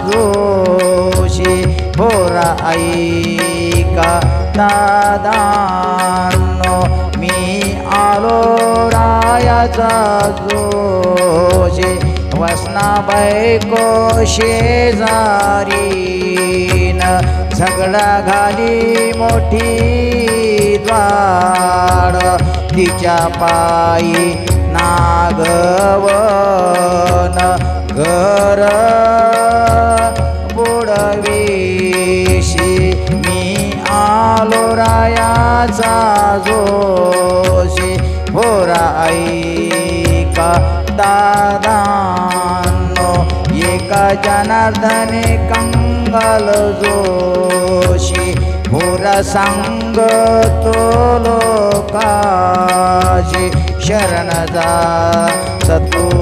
जोशी पोरा ऐका दादांनो मी आलो रायाचा जोशी वसना बायको शेजारीन झगडा घाली मोठी द्वाड तिच्या पायी नागवन घर बुडविशी मी आलो रायाचा जोशी पोरा ऐका दादांनो एका जनार्दने कंगाल जोशी पोरा सांगतो लोकाची शरण जा सतुरोशी